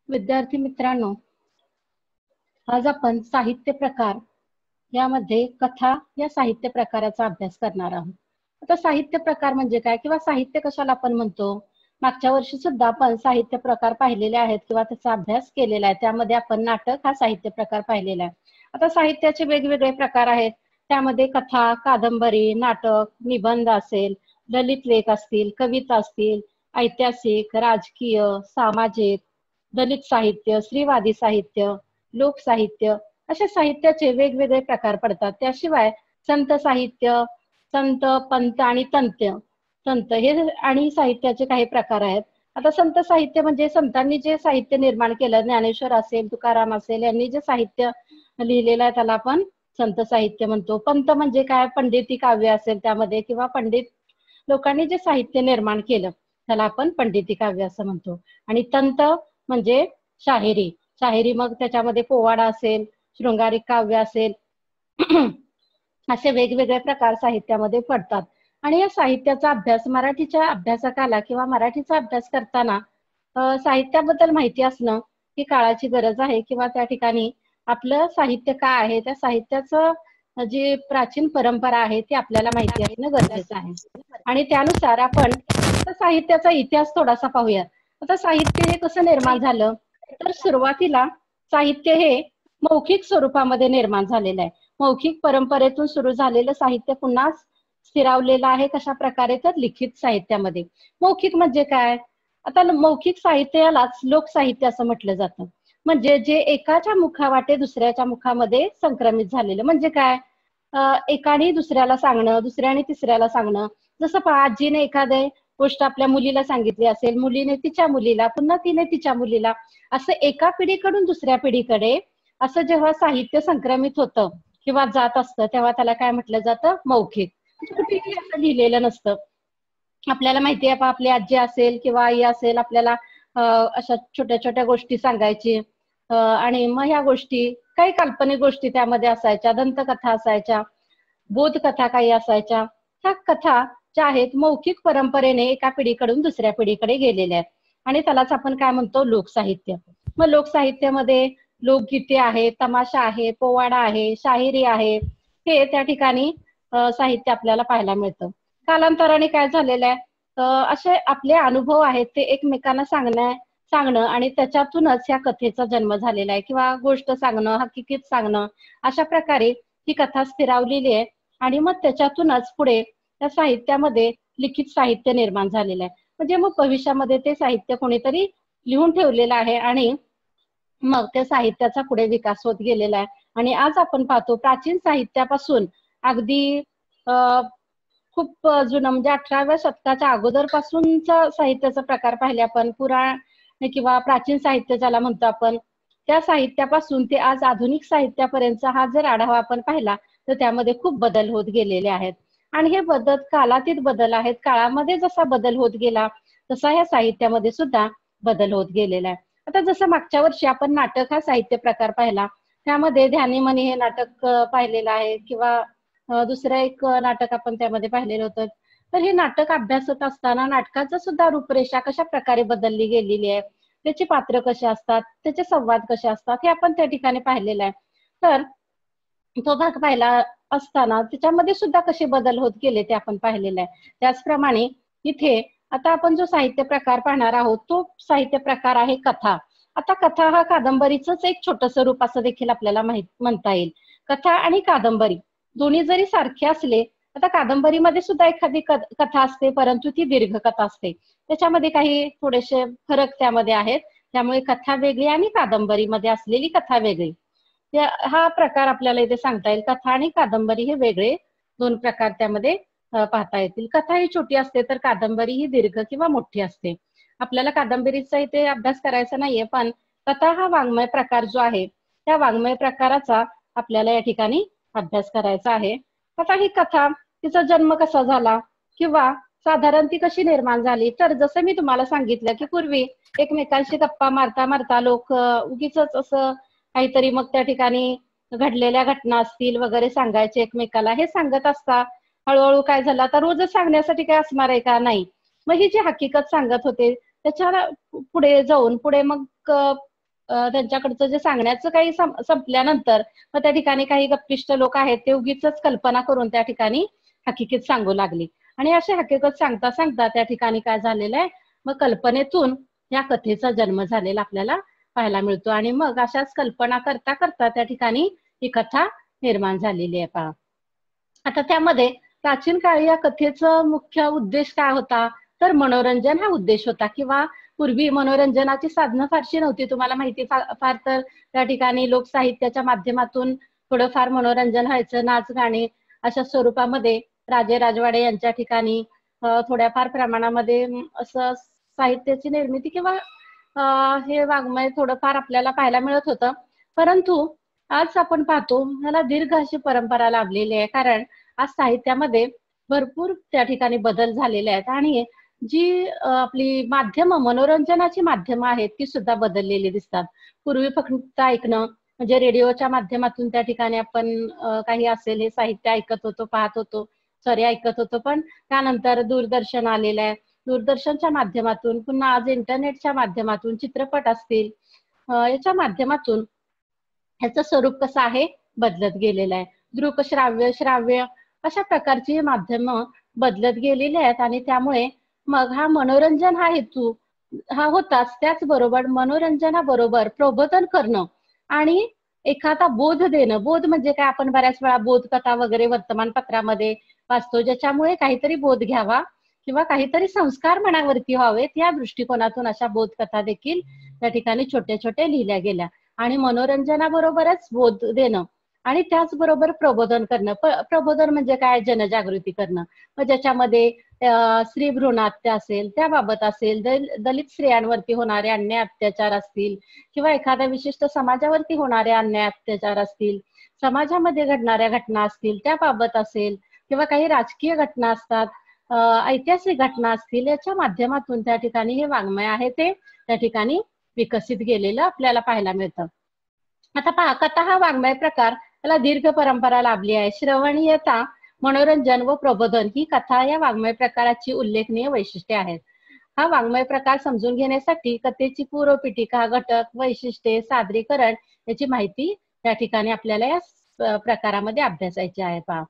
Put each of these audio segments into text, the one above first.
विद्यार्थी मित्रांनो, आज आपण साहित्य प्रकार यामध्ये कथा या साहित्य प्रकाराचा अभ्यास करणार आहोत. आता साहित्य प्रकार म्हणजे काय किंवा साहित्य कशाला आपण म्हणतो? मागच्या वर्षी सुद्धा आपण साहित्य प्रकार पाहिलेले आहेत किंवा त्याचा अभ्यास केलेला आहे. त्यामध्ये आपण नाटक हा साहित्य प्रकार पाहिलेला आहे. आता साहित्याचे वेगवेगळे प्रकार आहेत. त्यामध्ये कथा, कादंबरी, नाटक, निबंध असेल, ललित लेख असतील, कविता असतील, ऐतिहासिक, राजकीय, सामाजिक, दलित साहित्य, स्त्रीवादी साहित्य, लोकसाहित्य अशा साहित्याचे वेगवेगळे प्रकार पडतात. त्याशिवाय संत साहित्य, संत, पंत आणि तंत्य संत हे आणि साहित्याचे काही प्रकार आहेत. आता संत साहित्य म्हणजे संतांनी जे साहित्य निर्माण केलं, ज्ञानेश्वर असेल, तुकाराम असेल, यांनी जे साहित्य लिहिलेलं आहे त्याला आपण संत साहित्य म्हणतो. पंत म्हणजे काय? पंडिती काव्य असेल त्यामध्ये किंवा पंडित लोकांनी जे साहित्य निर्माण केलं त्याला आपण पंडिती काव्य असं म्हणतो. आणि तंत म्हणजे शाहिरी. शाहिरी मग त्याच्यामध्ये पोवाडा असेल, शृंगारिक काव्य असेल असे वेगवेगळे प्रकार साहित्यामध्ये पडतात. आणि या साहित्याचा अभ्यास मराठीच्या अभ्यासकाला किंवा मराठीचा अभ्यास करताना साहित्याबद्दल माहिती असणं ही काळाची गरज आहे किंवा त्या ठिकाणी आपलं साहित्य काय आहे, त्या साहित्याचं जी प्राचीन परंपरा आहे ती आपल्याला माहिती असणं गरजेचं आहे. आणि त्यानुसार आपण साहित्याचा इतिहास थोडासा पाहूया. आता साहित्य हे कसं निर्माण झालं, तर सुरुवातीला साहित्य हे मौखिक स्वरूपामध्ये निर्माण झालेलं आहे. मौखिक परंपरेतून सुरू झालेलं साहित्य पुन्हा स्थिरावलेलं आहे. कशा प्रकारे? तर लिखित साहित्यामध्ये. मौखिक म्हणजे काय? आता मौखिक साहित्य यालाच लोकसाहित्य असं म्हटलं जातं. म्हणजे जे एकाच्या मुखावाटे दुसऱ्याच्या मुखामध्ये संक्रमित झालेलं. म्हणजे काय? एकाने दुसऱ्याला सांगणं, दुसऱ्याने तिसऱ्याला सांगणं. जसं आजीने एखादे गोष्ट आपल्या मुलीला सांगितली असेल, मुलीने तिच्या मुलीला, पुन्हा तिने तिच्या मुलीला, असं एका पिढीकडून दुसऱ्या पिढीकडे असं जेव्हा साहित्य संक्रमित होतं किंवा जात असतं तेव्हा त्याला काय म्हटलं जातं? मौखिक. कुठेही असं लिहिलेलं नसतं. आपल्याला माहिती आहे, आपली आजी असेल किंवा आई असेल, आपल्याला अशा छोट्या छोट्या गोष्टी सांगायची आणि मग ह्या गोष्टी काही काल्पनिक गोष्टी त्यामध्ये असायच्या, दंतकथा असायच्या, बोधकथा काही असायच्या. ह्या कथा ज्या आहेत मौखिक परंपरेने एका पिढीकडून दुसऱ्या पिढीकडे गेलेल्या आहेत आणि त्यालाच आपण काय म्हणतो? लोकसाहित्य. मग लोकसाहित्यामध्ये लोकगीते आहे, तमाशा आहे, पोवाडा आहे, शाहिरी आहे, हे त्या ठिकाणी साहित्य आपल्याला पाहायला मिळतं. कालांतराने काय झालेलं आहे, असे आपले अनुभव आहेत ते एकमेकांना सांगणं आणि त्याच्यातूनच या कथेचा जन्म झालेला आहे किंवा गोष्ट सांगणं, हकीकत सांगणं, अशा प्रकारे ही कथा स्थिरावलेली आहे. आणि मग त्याच्यातूनच पुढे त्या साहित्यामध्ये लिखित साहित्य निर्माण झालेलं आहे. म्हणजे मग भविष्यामध्ये ते साहित्य कोणीतरी लिहून ठेवलेलं आहे आणि मग त्या साहित्याचा पुढे विकास होत गेलेला आहे. आणि आज आपण पाहतो प्राचीन साहित्यापासून अगदी खूप जुनं म्हणजे 18व्या शतकाच्या अगोदरपासूनचा साहित्याचा प्रकार पाहिले आपण, पुराण किंवा प्राचीन साहित्य ज्याला म्हणतो आपण, त्या साहित्यापासून ते आज आधुनिक साहित्यापर्यंतचा हा जर आढावा आपण पाहिला तर त्यामध्ये खूप बदल होत गेलेले आहेत. आणि हे बदल कालातीत बदल आहेत. काळामध्ये जसा बदल होत गेला तसा या साहित्यामध्ये सुद्धा बदल होत गेलेला आहे. आता जसं मागच्या वर्षी आपण नाटक हा साहित्य प्रकार पाहिला, त्यामध्ये ध्यानी मनी हे नाटक पाहिलेलं आहे किंवा दुसरं एक नाटक आपण त्यामध्ये पाहिलेलं होतं. तर हे नाटक अभ्यासत असताना नाटकाचं सुद्धा रूपरेषा कशा प्रकारे बदलली गेलेली आहे, त्याची पात्र कसे असतात, त्याचे संवाद कसे असतात, हे आपण त्या ठिकाणी पाहिलेलं आहे. तर तो भाग पाहिला असताना त्याच्यामध्ये सुद्धा कसे बदल होत गेले ते आपण पाहिलेलं आहे. त्याचप्रमाणे इथे आता आपण जो साहित्य प्रकार पाहणार आहोत तो साहित्य प्रकार आहे कथा. आता कथा हा कादंबरीचंच एक छोटंसं रूप असं देखील आपल्याला म्हणता येईल. कथा आणि कादंबरी दोन्ही जरी सारखे असले, आता कादंबरीमध्ये सुद्धा एखादी कथा असते परंतु ती दीर्घ कथा असते. त्याच्यामध्ये काही थोडेसे फरक त्यामध्ये आहेत. त्यामुळे कथा वेगळी आणि कादंबरीमध्ये असलेली कथा वेगळी. हा प्रकार आपल्याला इथे सांगता येईल. कथा आणि कादंबरी हे वेगळे दोन प्रकार त्यामध्ये पाहता येतील. कथा ही छोटी असते तर कादंबरी ही दीर्घ किंवा मोठी असते. आपल्याला कादंबरीचा इथे अभ्यास करायचा नाहीये, पण कथा हा वाङ्मय प्रकार जो आहे त्या वाङ्मय प्रकाराचा आपल्याला या ठिकाणी अभ्यास करायचा आहे. आता ही कथा, तिचा जन्म कसा झाला किंवा साधारण ती कशी निर्माण झाली, तर जसं मी तुम्हाला सांगितलं की पूर्वी एकमेकांशी गप्पा मारता मारता लोक उगीच असं काहीतरी मग त्या ठिकाणी घडलेल्या घटना असतील वगैरे सांगायचे एकमेकाला. हे सांगत असता हळूहळू काय झालं, आता रोजच सांगण्यासाठी काय असणार आहे का? नाही. मग ही जी हकीकत सांगत होते त्याच्या पुढे जाऊन पुढे मग त्यांच्याकडचं जे सांगण्याचं काही संपल्यानंतर मग त्या ठिकाणी काही गप्पिष्ट लोक आहेत ते उगीच कल्पना करून त्या ठिकाणी हकीकत सांगू लागली. आणि अशी हकीकत सांगता सांगता त्या ठिकाणी काय झालेलं आहे, मग कल्पनेतून या कथेचा जन्म झालेला आपल्याला पाहायला मिळतो. आणि मग अशाच कल्पना करता करता त्या ठिकाणी ही कथा निर्माण झालेली आहे पहा. आता त्यामध्ये प्राचीन काळी या कथेचा मुख्य उद्देश काय होता, तर मनोरंजन हा उद्देश होता. किंवा पूर्वी मनोरंजनाची साधनं फारशी नव्हती, तुम्हाला माहिती फार तर त्या ठिकाणी लोकसाहित्याच्या माध्यमातून थोडंफार मनोरंजन व्हायचं, नाच गाणे अशा स्वरूपामध्ये राजे राजवाडे यांच्या ठिकाणी थोड्याफार प्रमाणामध्ये असं साहित्याची निर्मिती किंवा हे वाङ्मय थोडंफार आपल्याला पाहायला मिळत होतं. परंतु आज आपण पाहतो ह्याला दीर्घ अशी परंपरा लाभलेली आहे, कारण आज साहित्यामध्ये भरपूर त्या ठिकाणी बदल झालेले आहेत. आणि जी आपली माध्यम मनोरंजनाची माध्यमं आहेत ती सुद्धा बदललेली दिसतात. पूर्वी फक्त ऐकणं म्हणजे रेडिओच्या माध्यमातून त्या ठिकाणी आपण काही असेल हे साहित्य ऐकत होतो, पाहत होतो, सॉरी ऐकत होतो. पण त्यानंतर दूरदर्शन आलेलं आहे, दूरदर्शनच्या माध्यमातून, पुन्हा आज इंटरनेटच्या माध्यमातून, चित्रपट असतील याच्या माध्यमातून ह्याचं स्वरूप कसं आहे बदलत गेलेलं आहे. दृकश्राव्य, श्राव्य अशा प्रकारची माध्यमं बदलत गेलेली आहेत. आणि त्यामुळे मग हा मनोरंजन हा हेतू हा होताच, त्याचबरोबर मनोरंजनाबरोबर प्रबोधन करणं आणि एखादा बोध देणं. बोध म्हणजे काय, आपण बऱ्याच वेळा बोधकथा वगैरे वर्तमानपत्रामध्ये वाचतो, ज्याच्यामुळे काहीतरी बोध घ्यावा किंवा काहीतरी संस्कार मनावरती व्हावेत या दृष्टिकोनातून अशा बोधकथा देखील त्या ठिकाणी छोट्या छोट्या लिहिल्या गेल्या. आणि मनोरंजनाबरोबरच बोध देणं आणि त्याचबरोबर प्रबोधन करणं. प्रबोधन म्हणजे काय, जनजागृती करणं. मग ज्याच्यामध्ये स्त्री भ्रूणहत्या असेल त्याबाबत असेल, दलित स्त्रियांवरती होणारे अन्याय अत्याचार असतील किंवा एखाद्या विशिष्ट समाजावरती होणारे अन्याय अत्याचार असतील, समाजामध्ये घडणाऱ्या घटना असतील त्याबाबत असेल, किंवा काही राजकीय घटना असतात, ऐतिहासिक घटना असतील, याच्या माध्यमातून त्या ठिकाणी हे वाङ्मय आहे ते त्या ठिकाणी विकसित गेलेलं आपल्याला पाहायला मिळतं. आता पहा, कथा हा वाङ्मय प्रकार त्याला दीर्घ परंपरा लाभली आहे. श्रवणीयता, मनोरंजन व प्रबोधन ही कथा या वाङ्मय प्रकाराची उल्लेखनीय वैशिष्ट्ये आहेत. हा वाङ्मय प्रकार समजून घेण्यासाठी कथेची पूर्वपीठिका, घटक, वैशिष्ट्ये, सादरीकरण याची माहिती त्या ठिकाणी आपल्याला या प्रकारामध्ये अभ्यासायची आहे. पहा,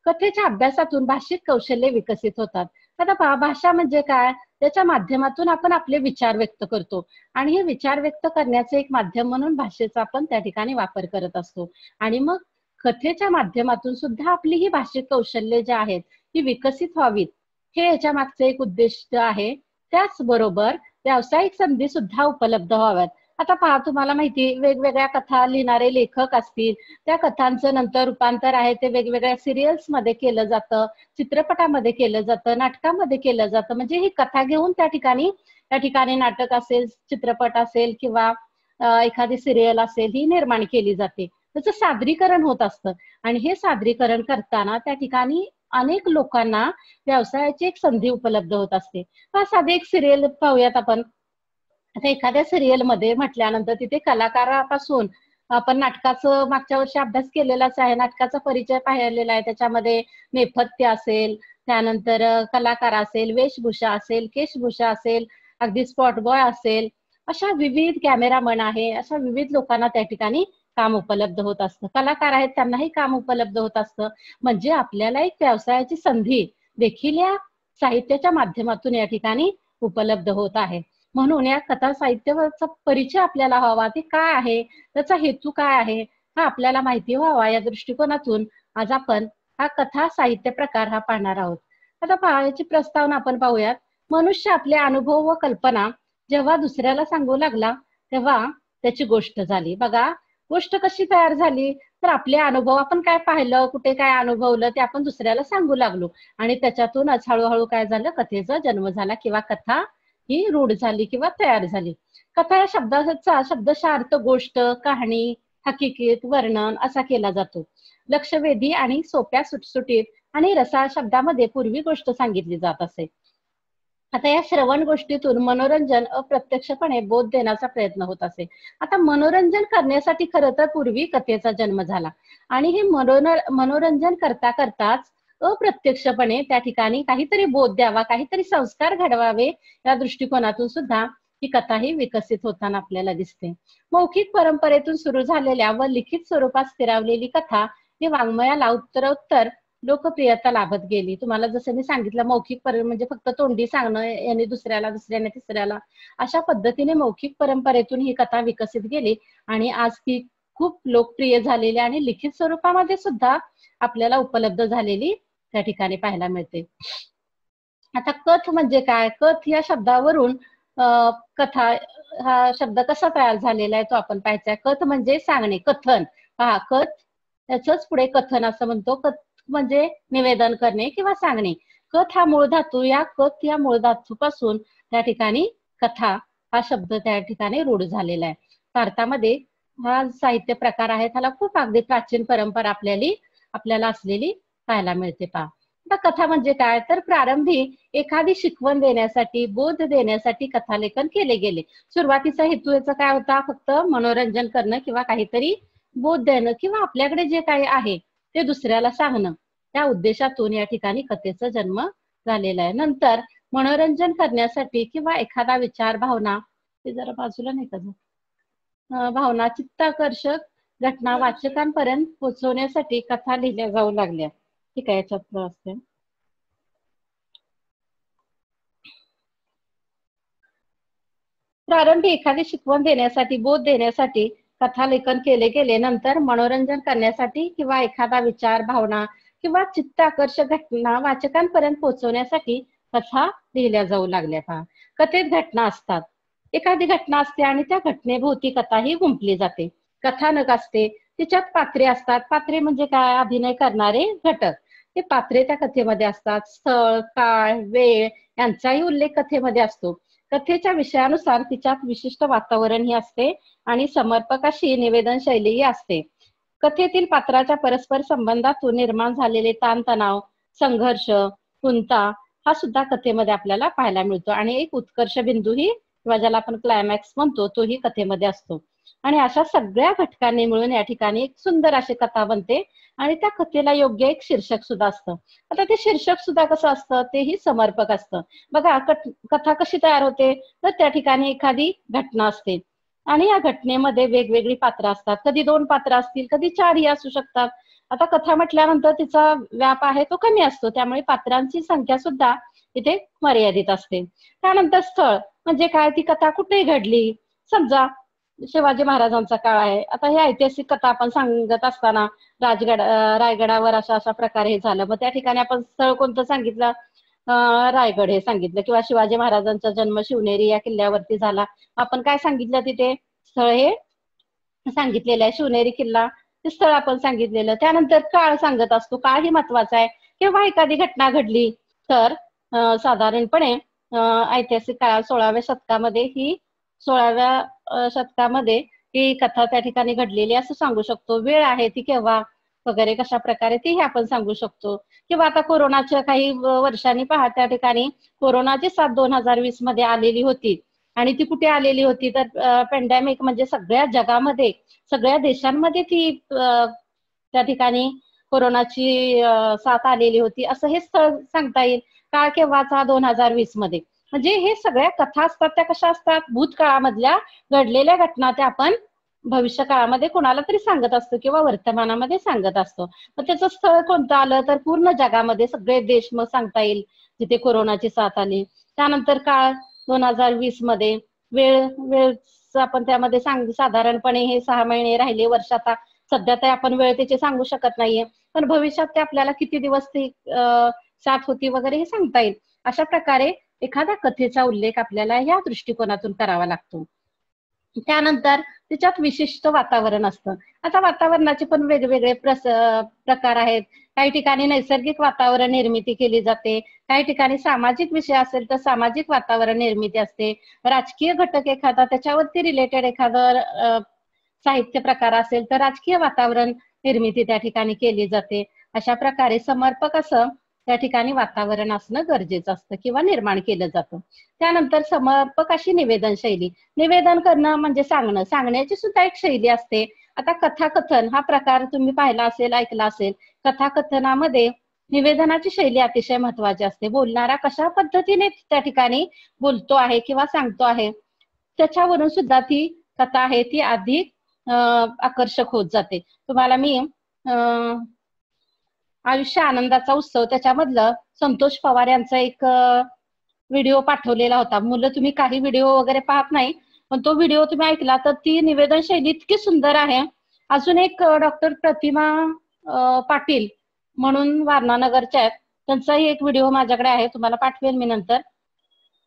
कथेच्या अभ्यासातून भाषिक कौशल्य विकसित होतात. आता पहा, भाषा म्हणजे काय, त्याच्या माध्यमातून आपण आपले विचार व्यक्त करतो आणि हे विचार व्यक्त करण्याचे एक माध्यम म्हणून भाषेचा आपण त्या ठिकाणी वापर करत असतो. आणि मग कथेच्या माध्यमातून सुद्धा आपली ही भाषिक कौशल्य जे आहेत ही विकसित व्हावीत, हे याच्या मागचे एक उद्दिष्ट आहे. त्याचबरोबर व्यावसायिक संधी सुद्धा उपलब्ध व्हाव्यात. आता पहा, तुम्हाला माहिती वेगवेगळ्या कथा लिहिणारे लेखक असतील, त्या कथांचं नंतर रूपांतर आहे ते वेगवेगळ्या सिरियल्स मध्ये केलं जातं, चित्रपटामध्ये केलं जातं, नाटकामध्ये केलं जातं. म्हणजे ही कथा घेऊन त्या ठिकाणी नाटक असेल, चित्रपट असेल किंवा एखादी सिरियल असेल ही निर्माण केली जाते. त्याचं सादरीकरण होत असतं आणि हे सादरीकरण करताना त्या ठिकाणी अनेक लोकांना व्यवसायाची एक संधी उपलब्ध होत असते. साधी एक सिरियल पाहूयात आपण. आता एखाद्या सिरियल मध्ये म्हटल्यानंतर तिथे कलाकारापासून आपण नाटकाचं मागच्या वर्षी अभ्यास केलेलाच आहे, नाटकाचा परिचय पाहिलेला आहे. त्याच्यामध्ये नेपथ्य असेल, त्यानंतर कलाकार असेल, वेशभूषा असेल, केशभूषा असेल, अगदी स्पॉट बॉय असेल, अशा विविध कॅमेरामन आहे, अशा विविध लोकांना त्या ठिकाणी काम उपलब्ध होत असतं. कलाकार आहेत त्यांनाही काम उपलब्ध होत असतं. म्हणजे आपल्याला एक व्यवसायाची संधी देखील या साहित्याच्या माध्यमातून या ठिकाणी उपलब्ध होत आहे. म्हणून या कथा साहित्याचा परिचय आपल्याला व्हावा, ते काय आहे, त्याचा हेतू काय आहे, हा आपल्याला माहिती व्हावा या दृष्टिकोनातून आज आपण हा कथा साहित्य प्रकार हा पाहणार आहोत. आता पहा, याची प्रस्तावना आपण पाहूयात. मनुष्य आपले अनुभव व कल्पना जेव्हा दुसऱ्याला सांगू लागला तेव्हा त्याची गोष्ट झाली. बघा, गोष्ट कशी तयार झाली, तर आपले अनुभव, आपण काय पाहिलं, कुठे काय अनुभवलं ते आपण दुसऱ्याला सांगू लागलो आणि त्याच्यातूनच हळूहळू काय झालं, कथेचा जन्म झाला किंवा कथा ही रूढ झाली किंवा तयार झाली. कथा या शब्दाचा शब्दशः अर्थ गोष्ट, कहाणी, हकीकत, वर्णन असा केला जातो. लक्षवेधी आणि सोप्या सुटसुटीत आणि रसाळ शब्दामध्ये पूर्वी गोष्ट सांगितली जात असे. आता या श्रवण गोष्टीतून मनोरंजन अप्रत्यक्षपणे बोध देण्याचा प्रयत्न होत असे. आता मनोरंजन करण्यासाठी खरं तर पूर्वी कथेचा जन्म झाला आणि हे मनोरंजन करता करताच अप्रत्यक्षपणे त्या ठिकाणी काहीतरी बोध द्यावा, काहीतरी संस्कार घडवावे या दृष्टिकोनातून सुद्धा ही कथा ही विकसित होताना आपल्याला दिसते. मौखिक परंपरेतून सुरू झालेल्या व लिखित स्वरूपात स्थिरावलेली कथा ही वाङ्मयाला उत्तरोत्तर लोकप्रियता लाभत गेली. तुम्हाला जसं मी सांगितलं, मौखिक म्हणजे फक्त तोंडी सांगणं, याने दुसऱ्याला, दुसऱ्याने तिसऱ्याला, अशा पद्धतीने मौखिक परंपरेतून ही कथा विकसित गेली आणि आज ती खूप लोकप्रिय झालेली आणि लिखित स्वरूपामध्ये सुद्धा आपल्याला उपलब्ध झालेली त्या ठिकाणी पाहायला मिळते. आता कथ म्हणजे काय? कथ या शब्दावरून कथा हा शब्द कसा तयार झालेला आहे तो आपण पाहायचा. कथ म्हणजे सांगणे, कथन. पहा, कथ त्याच पुढे कथन असं म्हणतो. कथ म्हणजे निवेदन करणे किंवा सांगणे. कथ हा मूळ धातू, या कथ या मूळ धातूपासून त्या ठिकाणी कथा हा शब्द त्या ठिकाणी रूढ झालेला आहे. भारतामध्ये हा साहित्य प्रकार आहे, त्याला खूप अगदी प्राचीन परंपरा आपल्याला असलेली पाहायला मिळते. पहा, आता कथा म्हणजे काय? तर प्रारंभी एखादी शिकवण देण्यासाठी, बोध देण्यासाठी कथालेखन केले गेले. सुरुवातीचा हेतू याचा काय होता? फक्त मनोरंजन करणं किंवा काहीतरी बोध देणं किंवा आपल्याकडे जे काही आहे ते दुसऱ्याला सांगणं, त्या उद्देशातून या ठिकाणी कथेचा जन्म झालेला आहे. नंतर मनोरंजन करण्यासाठी किंवा एखादा विचार, भावना, ते जरा बाजूला नाही का, भावना, चित्ताकर्षक घटना वाचकांपर्यंत पोहोचवण्यासाठी कथा लिहिल्या जाऊ लागल्या. ठीक आहे, याच्यात असते. प्रारंभी एखादी शिकवण देण्यासाठी, बोध देण्यासाठी कथालेखन केले गेले. नंतर मनोरंजन करण्यासाठी किंवा एखादा विचार, भावना किंवा चित्ताकर्षक घटना वाचकांपर्यंत पोहोचवण्यासाठी कथा लिहिल्या जाऊ लागल्या. पहा, कथेत घटना असतात, एखादी घटना असते आणि त्या घटनेभोवती कथा ही गुंफली जाते. कथानक असते, तिच्यात पात्रे असतात. पात्रे म्हणजे काय? अभिनय करणारे घटक. ते पात्रे त्या कथेमध्ये असतात. स्थळ, काळ, वेळ यांचाही उल्लेख कथेमध्ये असतो. कथेच्या विषयानुसार तिच्यात विशिष्ट वातावरण ही असते आणि समर्पकाशी निवेदन शैलीही असते. कथेतील पात्राच्या परस्पर संबंधातून निर्माण झालेले ताणतणाव, संघर्ष, चिंता हा सुद्धा कथेमध्ये आपल्याला पाहायला मिळतो आणि एक उत्कर्ष बिंदूही किंवा ज्याला आपण क्लायमॅक्स म्हणतो तोही कथेमध्ये असतो. आणि अशा सगळ्या घटकांनी मिळून या ठिकाणी एक सुंदर अशी कथा बनते आणि त्या कथेला योग्य एक शीर्षक सुद्धा असतं. आता ते शीर्षक सुद्धा कसं असतं? तेही समर्पक असतं. बघा, कथा कशी तयार होते? तर त्या ठिकाणी एखादी घटना असते आणि या घटनेमध्ये वेगवेगळी पात्र असतात. कधी 2 पात्र असतील, कधी 4ही असू शकतात. आता कथा म्हटल्यानंतर तिचा व्याप आहे तो कमी असतो, त्यामुळे पात्रांची संख्या सुद्धा इथे मर्यादित असते. त्यानंतर स्थळ म्हणजे काय? ती कथा कुठे घडली? समजा शिवाजी महाराजांचा काळ आहे. आता ही ऐतिहासिक कथा आपण सांगत असताना रायगडावर अशा प्रकारे हे झालं, मग त्या ठिकाणी आपण स्थळ कोणतं सांगितलं? रायगड हे सांगितलं. किंवा शिवाजी महाराजांचा जन्म शिवनेरी या किल्ल्यावरती झाला, आपण काय सांगितलं? तिथे स्थळ हे सांगितलेलं आहे, शिवनेरी किल्ला ते स्थळ आपण सांगितलेलं. त्यानंतर काळ सांगत असतो, काळ ही महत्वाचा आहे. किंवा एखादी घटना घडली तर साधारणपणे ऐतिहासिक काळात 16व्या शतकामध्ये ही कथा त्या ठिकाणी घडलेली असं सांगू शकतो. वेळ आहे ती केव्हा वगैरे कशा प्रकारे तीही आपण सांगू शकतो. किंवा आता कोरोनाच्या काही वर्षांनी पहा, त्या ठिकाणी कोरोनाची साथ 2020 मध्ये आलेली होती आणि ती कुठे आलेली होती? तर पॅन्डेमिक म्हणजे सगळ्या जगामध्ये, सगळ्या देशांमध्ये ती त्या ठिकाणी कोरोनाची साथ आलेली होती असं हे स्थळ सांगता येईल. काळ केव्हाचा? 2020 मध्ये. म्हणजे हे सगळ्या कथा असतात त्या कशा असतात? भूतकाळामधल्या घडलेल्या घटना त्या आपण भविष्य काळामध्ये कोणाला तरी सांगत असतो किंवा वर्तमानामध्ये सांगत असतो. मग त्याचं स्थळ कोणतं आलं? तर पूर्ण जगामध्ये सगळे देश मग सांगता येईल जिथे कोरोनाची साथ आली. त्यानंतर काळ 2020 मध्ये. वेळ आपण त्यामध्ये साधारणपणे हे 6 महिने राहिले, वर्ष. आता सध्या तर आपण वेळ त्याची सांगू शकत नाहीये, पण भविष्यात ते आपल्याला किती दिवस ती साथ होती वगैरे हे सांगता येईल. अशा प्रकारे एखाद्या कथेचा उल्लेख आपल्याला या दृष्टिकोनातून करावा लागतो. त्यानंतर त्याच्यात विशिष्ट वातावरण असतं. आता वातावरणाचे पण वेगवेगळे प्रकार आहेत. काही ठिकाणी नैसर्गिक वातावरण निर्मिती केली जाते, काही ठिकाणी सामाजिक विषय असेल तर सामाजिक वातावरण निर्मिती असते. राजकीय घटक एखादा त्याच्यावरती रिलेटेड एखादं साहित्य प्रकार असेल तर राजकीय वातावरण निर्मिती त्या ठिकाणी केली जाते. अशा प्रकारे समर्पक असं त्या ठिकाणी वातावरण असणं गरजेचं असतं किंवा निर्माण केलं जातं. त्यानंतर समर्पक अशी निवेदन शैली. निवेदन करणं म्हणजे सांगणं, सांगण्याची सुद्धा एक शैली असते. आता कथाकथन हा प्रकार तुम्ही पाहिला असेल, ऐकला असेल. कथाकथनामध्ये निवेदनाची शैली अतिशय महत्वाची असते. बोलणारा कशा पद्धतीने त्या ठिकाणी बोलतो आहे किंवा सांगतो आहे त्याच्यावरून सुद्धा ती कथा आहे ती अधिक आकर्षक होत जाते. तुम्हाला मी आयुष्य आनंदाचा उत्सव त्याच्यामधलं संतोष पवार यांचा एक व्हिडिओ पाठवलेला होता. मुलं तुम्ही काही व्हिडिओ वगैरे पाहत नाही, पण तो व्हिडिओ तुम्ही ऐकला तर ती निवेदन शैली इतकी सुंदर आहे. अजून एक डॉक्टर प्रतिमा पाटील म्हणून वारणानगरच्या आहेत, त्यांचाही एक व्हिडिओ माझ्याकडे आहे, तुम्हाला पाठवेल मी नंतर.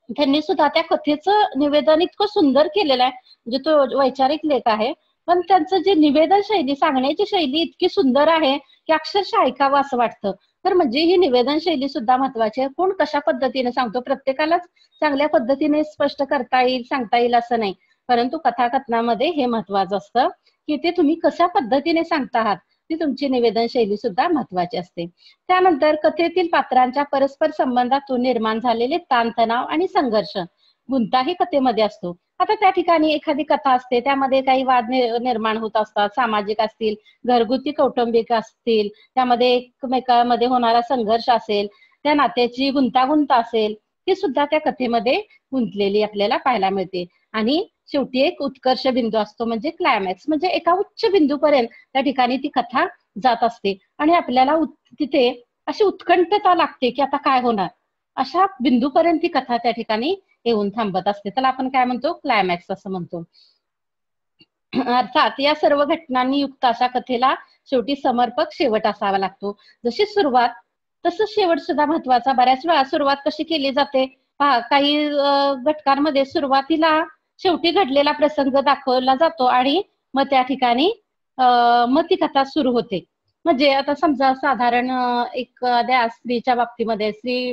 त्यांनी सुद्धा त्या कथेचं निवेदन इतकं सुंदर केलेलं आहे, म्हणजे तो वैचारिक लेख आहे, पण त्यांचं जे निवेदन शैली, सांगण्याची शैली इतकी सुंदर आहे की अक्षरशः ऐकावं असं वाटतं. तर म्हणजे ही निवेदन शैली सुद्धा महत्वाची आहे. कोण कशा पद्धतीने सांगतो, प्रत्येकालाच चांगल्या पद्धतीने स्पष्ट करता येईल, सांगता येईल असं नाही, परंतु कथाकथनामध्ये हे महत्वाचं असतं की ते तुम्ही कशा पद्धतीने सांगता आहात, ती तुमची निवेदन शैली सुद्धा महत्वाची असते. त्यानंतर कथेतील पात्रांच्या परस्पर संबंधातून निर्माण झालेले ताणतणाव आणि संघर्ष गुंताही कथेमध्ये असतो. आता त्या ठिकाणी एखादी कथा असते, त्यामध्ये काही वाद निर्माण होत असतात, सामाजिक असतील, घरगुती कौटुंबिक असतील, त्यामध्ये एकमेकांमध्ये होणारा संघर्ष असेल, त्या नात्याची गुंतागुंत असेल, ती सुद्धा त्या कथेमध्ये गुंतलेली आपल्याला पाहायला मिळते. आणि शेवटी एक उत्कर्ष बिंदू असतो, म्हणजे क्लायमॅक्स, म्हणजे एका उच्च बिंदूपर्यंत त्या ठिकाणी ती कथा जात असते आणि आपल्याला तिथे अशी उत्कंठता लागते की आता काय होणार, अशा बिंदूपर्यंत ती कथा त्या ठिकाणी येऊन थांबत असते. त्याला आपण काय म्हणतो, क्लायमॅक्स असं म्हणतो. अर्थात या सर्व घटनांनी युक्त अशा कथेला शेवटी समर्पक शेवट असावा लागतो. जशी सुरुवात तसं शेवट सुद्धा महत्वाचा. बऱ्याच वेळा सुरुवात कशी केली जाते पहा, काही घटकांमध्ये सुरुवातीला शेवटी घडलेला प्रसंग दाखवला जातो आणि मग त्या ठिकाणी मग ती कथा सुरू होते. म्हणजे आता समजा साधारण एखाद्या स्त्रीच्या बाबतीमध्ये, स्त्री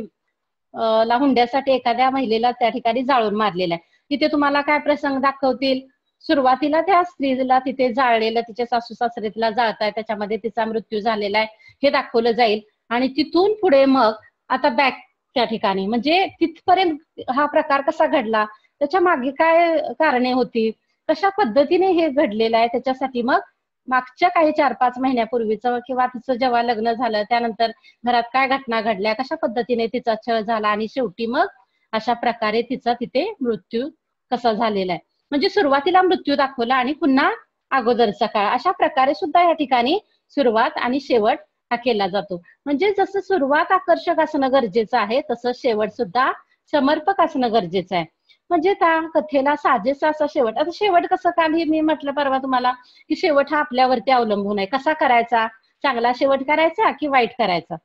ला हुंड्यासाठी एखाद्या महिलेला त्या ठिकाणी जाळून मारलेला आहे, तिथे तुम्हाला काय प्रसंग दाखवतील, सुरुवातीला त्या स्त्रीला तिथे जाळलेलं, तिचे सासू सासरे तिला जाळताय, त्याच्यामध्ये तिचा मृत्यू झालेला आहे हे दाखवलं जाईल आणि तिथून पुढे मग आता बॅक त्या ठिकाणी, म्हणजे तिथपर्यंत हा प्रकार कसा घडला, त्याच्या मागे काय कारणे होती, कशा पद्धतीने हे घडलेलं आहे, त्याच्यासाठी मग मागच्या काही 4-5 महिन्यापूर्वीचं किंवा तिचं जेव्हा लग्न झालं त्यानंतर घरात काय घटना घडल्या, कशा पद्धतीने तिचा छळ झाला आणि शेवटी मग अशा प्रकारे तिचा तिथे मृत्यू कसा झालेला आहे. म्हणजे सुरुवातीला मृत्यू दाखवला आणि पुन्हा अगोदरचा काळ, अशा प्रकारे सुद्धा या ठिकाणी सुरुवात आणि शेवट हा केला जातो. म्हणजे जसं सुरुवात आकर्षक असणं गरजेचं आहे, तसं शेवट सुद्धा समर्पक असणं गरजेचं आहे. म्हणजे त्या कथेला साजेसा असा शेवट. आता शेवट कसं, काल मी म्हटलं परवा तुम्हाला की शेवट हा आपल्यावरती अवलंबून आहे, कसा करायचा, चांगला शेवट करायचा की वाईट करायचा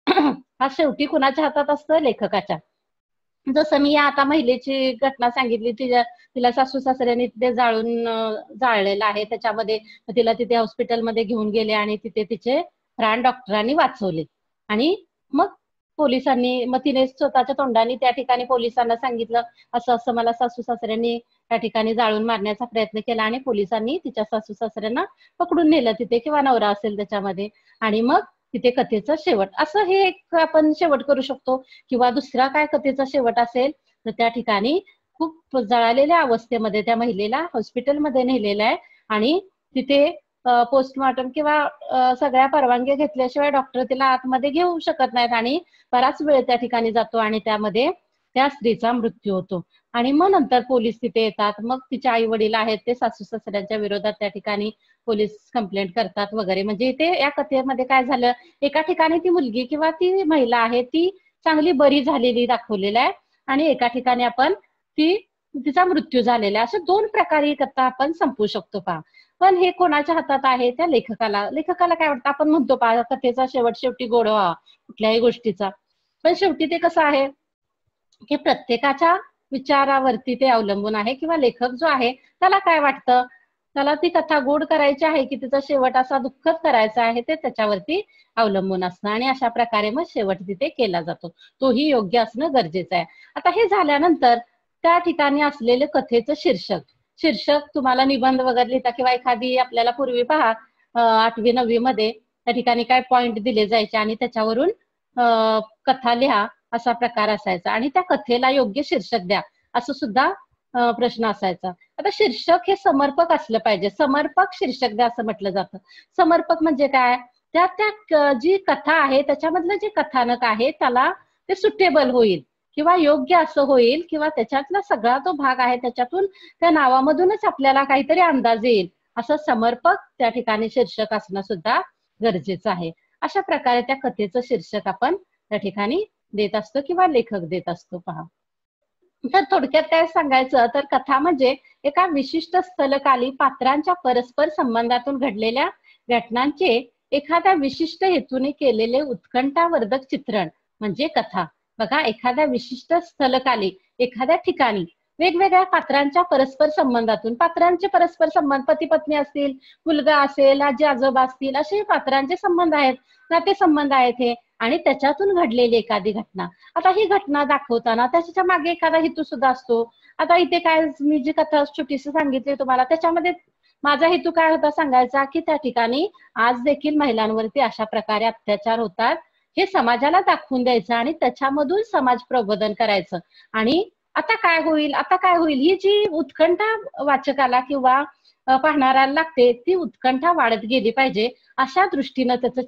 हा शेवटी कुणाच्या हातात असतं, लेखकाच्या. जसं मी आता महिलेची घटना सांगितली, तिला सासू सासऱ्यांनी तिथे जाळलेलं आहे, त्याच्यामध्ये तिला तिथे हॉस्पिटलमध्ये घेऊन गेले आणि तिथे तिचे प्राण डॉक्टरांनी वाचवले आणि मग पोलिसांनी, मग तिने स्वतःच्या तोंडाने त्या ठिकाणी पोलिसांना सांगितलं असं असं मला सासू सासऱ्यांनी त्या ठिकाणी जाळून मारण्याचा प्रयत्न केला आणि पोलिसांनी तिच्या सासू सासऱ्यांना पकडून नेलं तिथे, किंवा नवरा असेल त्याच्यामध्ये, आणि मग तिथे कथेचं शेवट. असं हे एक आपण शेवट करू शकतो. किंवा दुसरा काय कथेचा शेवट असेल तर त्या ठिकाणी खूप जळालेल्या अवस्थेमध्ये त्या महिलेला हॉस्पिटलमध्ये नेलेलं आहे आणि तिथे पोस्टमॉर्टम किंवा सगळ्या परवानगी घेतल्याशिवाय डॉक्टर तिला आतमध्ये घेऊ शकत नाहीत आणि बराच वेळ त्या ठिकाणी जातो आणि त्यामध्ये त्या स्त्रीचा मृत्यू होतो. आणि मग नंतर पोलीस तिथे येतात, मग तिचे आई वडील आहेत ते सासू सासऱ्यांच्या विरोधात त्या ठिकाणी पोलीस कंप्लेंट करतात वगैरे. म्हणजे इथे या कथेमध्ये काय झालं, एका ठिकाणी ती मुलगी किंवा ती महिला आहे ती चांगली बरी झालेली दाखवलेली आहे आणि एका ठिकाणी आपण तिचा मृत्यू झालेला आहे. अशा 2 प्रकारे कथा आपण संपवू शकतो पहा. पण हे कोणाच्या हातात आहे, त्या लेखकाला काय वाटतं, आपण म्हणतो पहा कथेचा शेवट शेवटी गोड व्हावा कुठल्याही गोष्टीचा, पण शेवटी ते कसं आहे की प्रत्येकाच्या विचारावरती ते अवलंबून आहे, किंवा लेखक जो आहे त्याला काय वाटतं, त्याला ती कथा गोड करायची आहे की तिचा शेवट असा दुःखद करायचा आहे, ते त्याच्यावरती अवलंबून असतं आणि अशा प्रकारे मग शेवट तिथे केला जातो, तोही योग्य असणं गरजेचं आहे. आता हे झाल्यानंतर त्या ठिकाणी असलेले कथेचं शीर्षक तुम्हाला निबंध वगैरे लिहिता, किंवा एखादी आपल्याला पूर्वी पहा 8वी 9वी मध्ये त्या ठिकाणी काय पॉइंट दिले जायचे आणि त्याच्यावरून कथा लिहा असा प्रकार असायचा आणि त्या कथेला योग्य शीर्षक द्या असं सुद्धा प्रश्न असायचा. आता शीर्षक हे समर्पक असलं पाहिजे, समर्पक शीर्षक द्या असं म्हटलं जातं. समर्पक म्हणजे काय, त्या जी कथा आहे त्याच्यामधलं जे कथानक आहे त्याला ते सुटेबल होईल किंवा योग्य असं होईल किंवा त्याच्यातला सगळा तो भाग आहे त्याच्यातून त्या नावामधूनच आपल्याला काहीतरी अंदाज येईल असं समर्पक त्या ठिकाणी शीर्षक असणं सुद्धा गरजेचं आहे. अशा प्रकारे त्या कथेचं शीर्षक आपण त्या ठिकाणी देत असतो किंवा लेखक देत असतो. पहा, तर थोडक्यात काय सांगायचं तर कथा म्हणजे एका विशिष्ट स्थलकाली पात्रांच्या परस्पर संबंधातून घडलेल्या घटनांचे एखाद्या विशिष्ट हेतूने केलेले उत्कंठावर्धक चित्रण म्हणजे कथा. बघा, एखाद्या विशिष्ट स्थलकाली एखाद्या ठिकाणी वेगवेगळ्या पात्रांच्या परस्पर संबंधातून, पात्रांचे परस्पर संबंध पती पत्नी असतील, मुलगा असेल, आजी आजोबा असतील, असे पात्रांचे संबंध आहेत, नाते संबंध आहेत हे, आणि त्याच्यातून घडलेली एखादी घटना. आता ही घटना दाखवताना त्याच्या मागे एखादा हेतू सुद्धा असतो. आता इथे काय मी जी कथा छोटीशी सांगितली तुम्हाला त्याच्यामध्ये माझा हेतू काय होता सांगायचा की त्या ठिकाणी आज देखील महिलांवरती अशा प्रकारे अत्याचार होतात हे समाजाला दाखवून द्यायचं आणि त्याच्यामधून समाज प्रबोधन करायचं. आणि आता काय होईल, आता काय होईल, ही जी उत्कंठा वाचकाला किंवा पाहणाऱ्याला लागते ती उत्कंठा वाढत गेली पाहिजे अशा दृष्टीनं त्याचं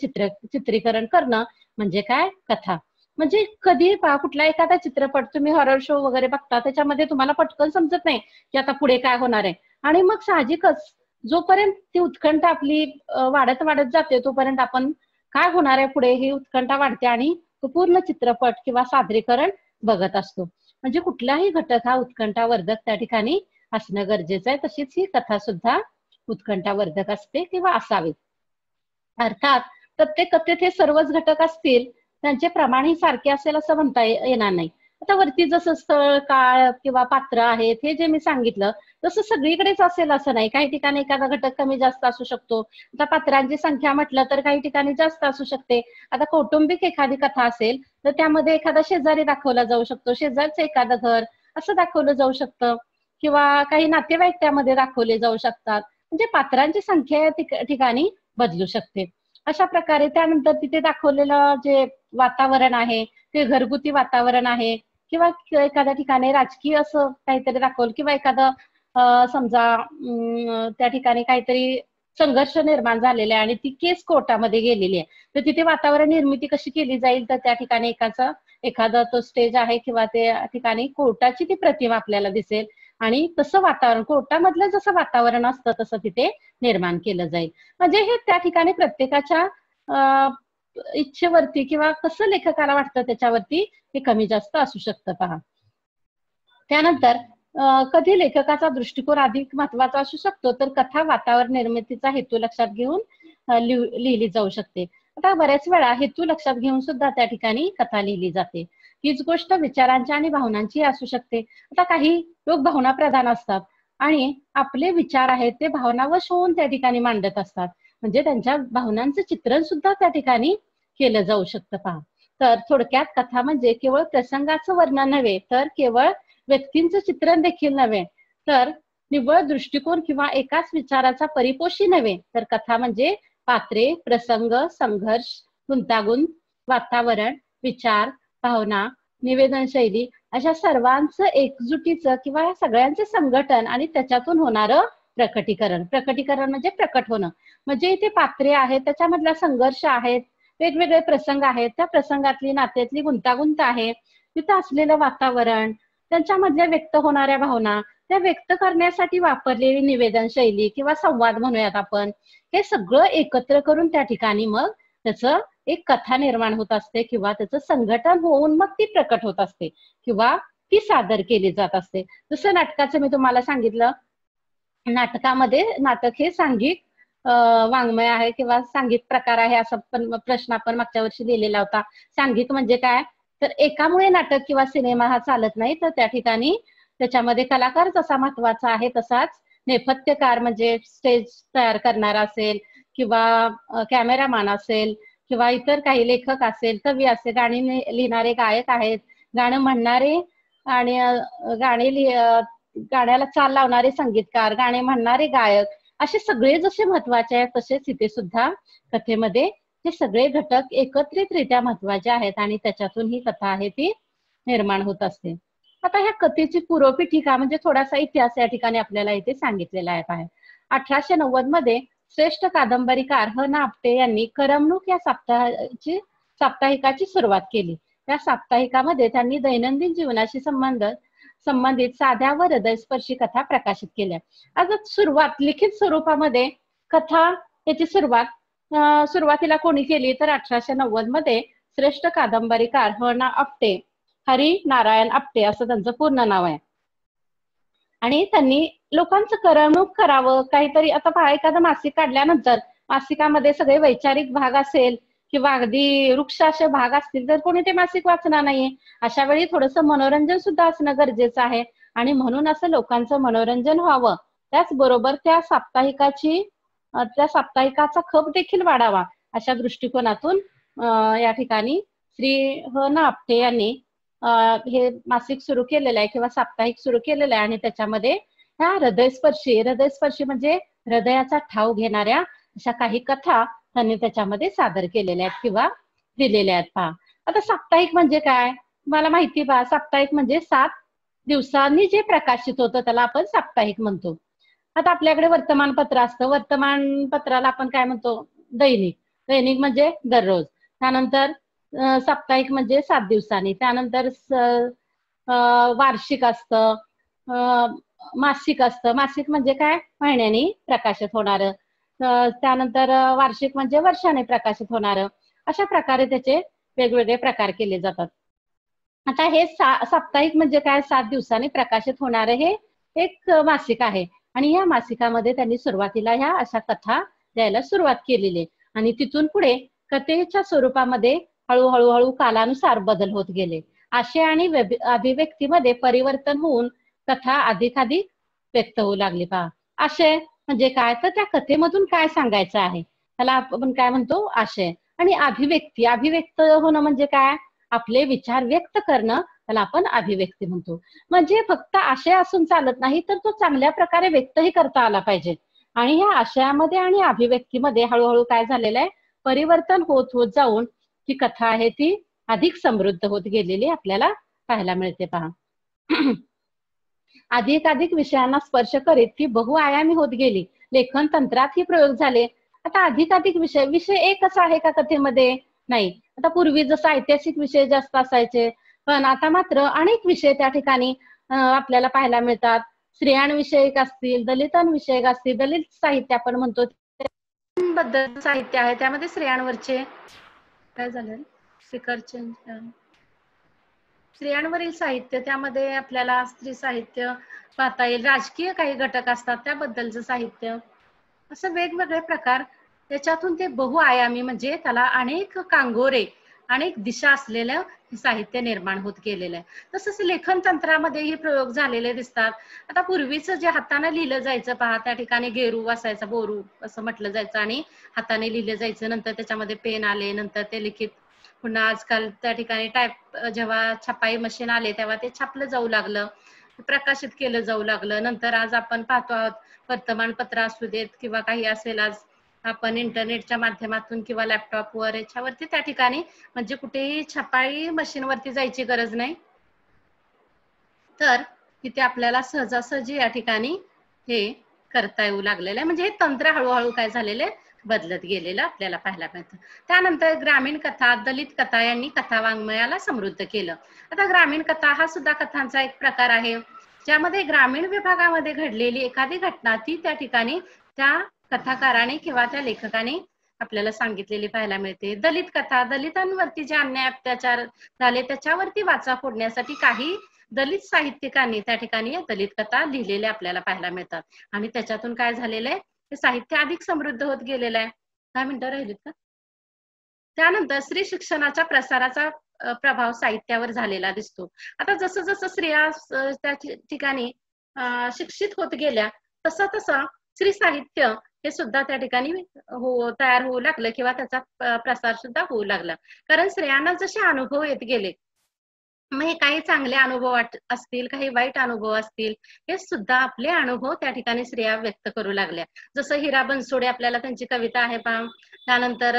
चित्रीकरण करणं म्हणजे काय, कथा. म्हणजे कधी कुठला एखादा चित्रपट तुम्ही हॉरर शो वगैरे बघता त्याच्यामध्ये तुम्हाला पटकन समजत नाही की आता पुढे काय होणार आहे, आणि मग साहजिकच जोपर्यंत ती उत्कंठा आपली वाढत वाढत जाते तोपर्यंत आपण काय होणार आहे पुढे ही उत्कंठा वाढते आणि तो पूर्ण चित्रपट किंवा सादरीकरण बघत असतो. म्हणजे कुठलाही घटक हा उत्कंठावर्धक त्या ठिकाणी असणं गरजेचं आहे. तशीच ही कथा सुद्धा उत्कंठावर्धक असते किंवा असावी. अर्थात प्रत्येक कथेत हे सर्वच घटक असतील त्यांचे प्रमाणही सारखे असेल असं म्हणता येणार नाही. आता वरती जसं स्थळ, काळ किंवा पात्र आहेत हे जे मी सांगितलं तसं सगळीकडेच असेल असं नाही. काही ठिकाणी एखादा घटक कमी जास्त असू शकतो. आता पात्रांची संख्या म्हटलं तर काही ठिकाणी जास्त असू शकते. आता कौटुंबिक एखादी कथा असेल तर त्यामध्ये एखादा शेजारी दाखवला जाऊ शकतो, शेजारचं एखादं घर असं दाखवलं जाऊ शकतं, किंवा काही नातेवाईक त्यामध्ये दाखवले जाऊ शकतात. म्हणजे पात्रांची संख्या या ठिकाणी बदलू शकते. अशा प्रकारे त्यानंतर तिथे दाखवलेलं जे वातावरण आहे ते घरगुती वातावरण आहे किंवा एखाद्या ठिकाणी राजकीय असं काहीतरी दाखवलं किंवा एखादं समजा त्या ठिकाणी काहीतरी संघर्ष निर्माण झालेला आहे आणि ती केस कोर्टामध्ये गेलेली आहे, तर तिथे वातावरण निर्मिती कशी केली जाईल तर त्या ठिकाणी एखादा तो स्टेज आहे किंवा त्या ठिकाणी कोर्टाची ती प्रतिमा आपल्याला दिसेल आणि तसं वातावरण कोर्टामधलं जसं वातावरण असतं तसं तिथे निर्माण केलं जाईल. म्हणजे हे त्या ठिकाणी प्रत्येकाच्या इच्छेवरती किंवा कसं लेखकाला वाटतं त्याच्यावरती हे कमी जास्त असू शकतं. पहा, त्यानंतर कधी लेखकाचा दृष्टिकोन अधिक महत्वाचा असू शकतो तर कथा वातावरण निर्मितीचा हेतू लक्षात घेऊन लिहिली जाऊ शकते. आता बऱ्याच वेळा हेतू लक्षात घेऊन सुद्धा त्या ठिकाणी कथा लिहिली जाते. हीच गोष्ट विचारांच्या आणि भावनांची असू शकते. आता काही लोक भावना प्रधान असतात आणि आपले विचार आहेत ते भावनावश होऊन त्या ठिकाणी मांडत असतात, म्हणजे त्यांच्या भावनांचं चित्रण सुद्धा त्या ठिकाणी केलं जाऊ शकतं. पहा, तर थोडक्यात कथा म्हणजे केवळ प्रसंगाचं वर्णन नव्हे तर केवळ व्यक्तींचं चित्रण देखील नव्हे तर निव्वळ दृष्टिकोन किंवा एकाच विचाराचा परिपोषी नव्हे तर कथा म्हणजे पात्रे, प्रसंग, संघर्ष, गुंतागुंत, वातावरण, विचार, भावना, निवेदन शैली अशा सर्वांचं एकजुटीचं किंवा या सगळ्यांचे संघटन आणि त्याच्यातून होणारं प्रकटीकरण. प्रकटीकरण म्हणजे प्रकट होणं. म्हणजे इथे पात्रे आहेत, त्याच्यामधला संघर्ष आहेत, वेगवेगळे प्रसंग आहेत, त्या प्रसंगातली नात्यातली गुंतागुंत आहे, तिथं असलेलं वातावरण, त्यांच्यामधल्या व्यक्त होणाऱ्या भावना, त्या व्यक्त करण्यासाठी वापरलेली निवेदन शैली किंवा संवाद म्हणूयात आपण, हे सगळं एकत्र करून त्या ठिकाणी मग त्याचं एक कथा निर्माण होत असते किंवा त्याचं संघटन होऊन मग ती प्रकट होत असते किंवा ती सादर केली जात असते. जसं नाटकाचं मी तुम्हाला सांगितलं, नाटकामध्ये नाटक हे सांघिक वाङ्मय आहे किंवा सांघिक प्रकार आहे असा पण प्रश्न आपण मागच्या वर्षी लिहिलेला होता. सांघिक म्हणजे काय तर एकामुळे नाटक किंवा सिनेमा हा चालत नाही, तर त्या ठिकाणी त्याच्यामध्ये कलाकार जसा महत्वाचा आहे तसाच नेपथ्यकार म्हणजे स्टेज तयार करणारा असेल किंवा कॅमेरामॅन असेल किंवा इतर काही लेखक असेल, कवी असेल, गाणी लिहिणारे गायक आहेत, गाणं म्हणणारे आणि गाण्याला चाल लावणारे संगीतकार, गाणे म्हणणारे गायक, असे सगळे जसे महत्वाचे आहेत तसेच इथे सुद्धा कथेमध्ये हे सगळे घटक एकत्रितरित्या महत्वाचे आहेत आणि त्याच्यातून ही कथा आहे ती निर्माण होत असते. आता ह्या कथेची पूर्वपीठिका म्हणजे थोडासा इतिहास या ठिकाणी आपल्याला इथे सांगितलेला आहे. 1890 मध्ये श्रेष्ठ कादंबरीकार ह ना आपटे यांनी करमणूक या साप्ताहिकाची सुरुवात केली. त्या साप्ताहिकामध्ये त्यांनी दैनंदिन जीवनाशी संबंधित साध्या व हृदयस्पर्शी कथा प्रकाशित केल्या. आता सुरुवात लिखित स्वरूपामध्ये कथा याची सुरुवातीला कोणी केली तर 1890 मध्ये श्रेष्ठ कादंबरीकार ह.ना. आपटे, हरी नारायण आपटे असं त्यांचं पूर्ण नाव आहे. आणि त्यांनी लोकांचं करमणूक करावं काहीतरी. आता पहा, एखादं मासिक काढल्यानंतर मासिकामध्ये सगळे वैचारिक भाग असेल किंवा अगदी वृक्ष असे भाग असतील तर कोणी ते मासिक वाचणार नाहीये. अशा वेळी थोडंसं मनोरंजन सुद्धा असणं गरजेचं आहे. आणि म्हणून असं लोकांचं मनोरंजन व्हावं, त्याचबरोबर त्या साप्ताहिकाचा खप देखील वाढावा, अशा दृष्टिकोनातून या ठिकाणी श्री ह.ना. आपटे यांनी हे मासिक सुरू केलेलं आहे किंवा साप्ताहिक सुरू केलेलं आहे. आणि त्याच्यामध्ये ह्या हृदयस्पर्शी म्हणजे हृदयाचा ठाव घेणाऱ्या अशा काही कथा त्यांनी त्याच्यामध्ये सादर केलेल्या आहेत किंवा दिलेल्या आहेत. पहा, आता साप्ताहिक म्हणजे काय तुम्हाला माहिती. पहा, साप्ताहिक म्हणजे 7 दिवसांनी जे प्रकाशित होतं त्याला आपण साप्ताहिक म्हणतो. आता आपल्याकडे वर्तमानपत्र असतं, वर्तमानपत्राला आपण काय म्हणतो, दैनिक म्हणजे दररोज. त्यानंतर साप्ताहिक म्हणजे 7 दिवसांनी. त्यानंतर वार्षिक असतं, मासिक असतं. मासिक म्हणजे काय, महिन्यानी प्रकाशित होणारं. त्यानंतर वार्षिक म्हणजे वर्षाने प्रकाशित होणारं. अशा प्रकारे त्याचे वेगवेगळे प्रकार केले जातात. आता हे साप्ताहिक म्हणजे काय, 7 दिवसांनी प्रकाशित होणारं हे एक मासिक आहे. आणि या मासिकामध्ये त्यांनी सुरुवातीला ह्या अशा कथा द्यायला सुरुवात केलेली. आणि तिथून पुढे कथेच्या स्वरूपामध्ये हळूहळू कालानुसार बदल होत गेले. आशय आणि अभिव्यक्तीमध्ये परिवर्तन होऊन कथा अधिकाधिक व्यक्त होऊ लागली. पहा, आशय म्हणजे काय, तर त्या कथेमधून काय सांगायचं आहे त्याला आपण काय म्हणतो, आशय. आणि अभिव्यक्त होणं म्हणजे काय, आपले विचार व्यक्त करणं, त्याला आपण अभिव्यक्ती म्हणतो. म्हणजे फक्त आशय असून चालत नाही, तर तो चांगल्या प्रकारे व्यक्तही करता आला पाहिजे. आणि ह्या आशयामध्ये आणि अभिव्यक्तीमध्ये हळूहळू काय झालेलं आहे, परिवर्तन होत जाऊन ती कथा आहे ती अधिक समृद्ध होत गेलेली आपल्याला पाहायला मिळते. पहा, अधिक विषयांना स्पर्श करीत ती बहुआयामी होत गेली. लेखन तंत्रातही प्रयोग झाले. आता अधिक विषय एकच आहे का कथेमध्ये, नाही. आता पूर्वी जसं ऐतिहासिक विषय जास्त असायचे, पण आता मात्र अनेक विषय त्या ठिकाणी आपल्याला पाहायला मिळतात. स्त्रियांविषयक असतील, दलितांविषयक असतील, दलित साहित्य आपण म्हणतो बद्दल साहित्य आहे, त्यामध्ये स्त्रियांवरचे काय झालं, स्पीकर चेंज, स्त्रियांवरील साहित्य, त्यामध्ये आपल्याला स्त्री साहित्य पाहता येईल. राजकीय काही घटक असतात त्याबद्दलचं साहित्य, असं वेगवेगळे प्रकार. त्याच्यातून ते बहुआयामी म्हणजे त्याला अनेक कांगोरे, अनेक दिशा असलेलं साहित्य निर्माण होत गेलेलं आहे. तसंच लेखन तंत्रामध्येही प्रयोग झालेले दिसतात. आता पूर्वीचं जे हाताने लिहिलं जायचं, पहा, त्या ठिकाणी गेरू असायचा, बोरू असं म्हटलं जायचं, आणि हाताने लिहिलं जायचं. नंतर त्याच्यामध्ये पेन आले, नंतर ते लिखित. पुन्हा आजकाल त्या ठिकाणी जेव्हा छपाई मशीन आले तेव्हा ते छापलं जाऊ लागलं, प्रकाशित केलं जाऊ लागलं. नंतर आज आपण पाहतो आहोत, वर्तमानपत्र असू देत किंवा काही असेल, आज आपण इंटरनेटच्या माध्यमातून किंवा लॅपटॉपवर याच्यावरती त्या ठिकाणी म्हणजे कुठेही छपाई मशीनवरती जायची गरज नाही, तर तिथे आपल्याला सहजासहजी या ठिकाणी हे करता येऊ लागलेलं आहे. म्हणजे हे तंत्र हळूहळू काय झालेले बदलत गेलेलं आपल्याला पाहायला मिळतं. त्यानंतर ग्रामीण कथा, दलित कथा यांनी कथा वाङ्मयाला समृद्ध केलं. आता ग्रामीण कथा हा सुद्धा कथांचा एक प्रकार आहे, ज्यामध्ये ग्रामीण विभागामध्ये घडलेली एखादी घटना ती त्या ठिकाणी त्या कथाकाराने किंवा त्या लेखकाने आपल्याला सांगितलेली पाहायला मिळते. दलित कथा, दलितांवरती जे अन्याय अत्याचार झाले त्याच्यावरती वाचा फोडण्यासाठी काही दलित साहित्यिकांनी त्या ठिकाणी दलित कथा लिहिलेल्या आपल्याला पाहायला मिळतात. आणि त्याच्यातून काय झालेलं आहे, ते साहित्य अधिक समृद्ध होत गेलेलं आहे. 10 मिनिटं राहिलीत का? त्यानंतर स्त्री शिक्षणाच्या प्रसाराचा प्रभाव साहित्यावर झालेला दिसतो. आता जसं जसं स्त्रिया त्या ठिकाणी शिक्षित होत गेल्या, तसं तसं स्त्री साहित्य हे सुद्धा त्या ठिकाणी तयार होऊ लागलं किंवा त्याचा प्रसार सुद्धा होऊ लागला. कारण स्त्रियांना जसे अनुभव येत गेले, मग काही चांगले अनुभव असतील, काही वाईट अनुभव असतील, हे सुद्धा आपले अनुभव त्या ठिकाणी स्त्रिया व्यक्त करू लागल्या. जसं हिरा बनसोडे, आपल्याला त्यांची कविता आहे पहा. त्यानंतर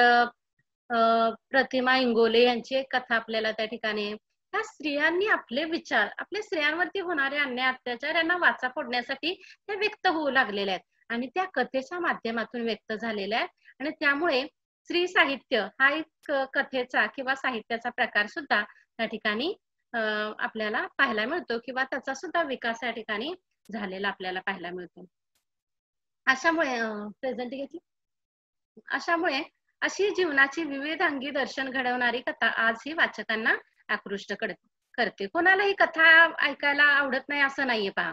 प्रतिमा इंगोले यांची एक कथा आपल्याला त्या ठिकाणी. त्या स्त्रियांनी आपले विचार, आपल्या स्त्रियांवरती होणारे अन्याय अत्याचार यांना वाचा फोडण्यासाठी ते व्यक्त होऊ लागलेले आहेत आणि त्या कथेच्या माध्यमातून व्यक्त झालेल्या आहेत. आणि त्यामुळे स्त्री साहित्य हा एक कथेचा किंवा साहित्याचा प्रकार सुद्धा या ठिकाणी आपल्याला पाहायला मिळतो किंवा त्याचा सुद्धा विकास या ठिकाणी झालेला आपल्याला पाहायला मिळतो. अशामुळे प्रेझेंट घेतली. अशामुळे अशी जीवनाची विविधांगी दर्शन घडवणारी कथा आजही वाचकांना आकृष्ट करते. कोणाला ही कथा ऐकायला आवडत नाही असं नाहीये पहा.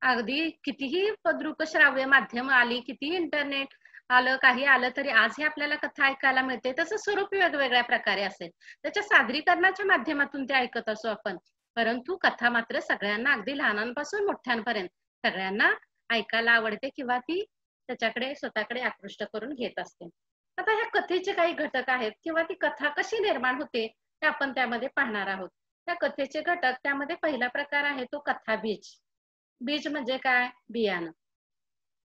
अगदी कितीही दृकश्राव्य माध्यम आली, कितीही इंटरनेट आलं, काही आलं तरी आजही आपल्याला कथा ऐकायला मिळते. त्याचं स्वरूप वेगवेगळ्या प्रकारे असेल, त्याच्या सादरीकरणाच्या माध्यमातून ते ऐकत असो आपण, परंतु कथा मात्र सगळ्यांना अगदी लहानांपासून मोठ्यांपर्यंत सगळ्यांना ऐकायला आवडते किंवा ती त्याच्याकडे स्वतःकडे आकृष्ट करून घेत असते. आता ह्या कथेचे काही घटक आहेत किंवा ती कथा कशी निर्माण होते ते आपण त्यामध्ये पाहणार आहोत. त्या कथेचे घटक, त्यामध्ये पहिला प्रकार आहे तो कथा बीज. बीज म्हणजे काय? बियाणं.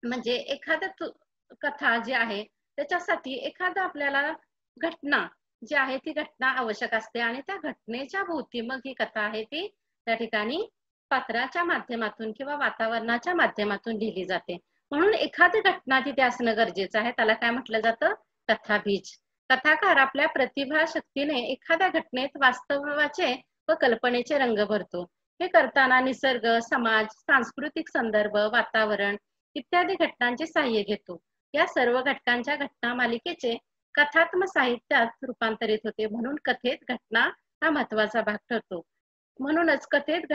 म्हणजे एखादं कथा जी आहे त्याच्यासाठी एखादा आपल्याला घटना जी आहे ती घटना आवश्यक असते आणि त्या घटनेच्या भोवती मग ही कथा आहे ती त्या ठिकाणी पात्राच्या माध्यमातून किंवा वातावरणाच्या माध्यमातून लिहिली जाते. म्हणून एखादी घटना तिथे असणं गरजेचं आहे. त्याला काय म्हटलं जातं? कथा बीज. कथाकार आपल्या प्रतिभा शक्तीने एखाद्या घटनेत वास्तवाचे व कल्पनेचे रंग भरतो. हे करताना निसर्ग, समाज, सांस्कृतिक संदर्भ, वातावरण इत्यादी घटनांचे साह्य घेतो. या सर्व घटकांच्या घटना मालिकेचे कथात्मक साहित्यात रूपांतरित होते. म्हणून कथेत घटना हा महत्वाचा भाग ठरतो. म्हणूनच कथेत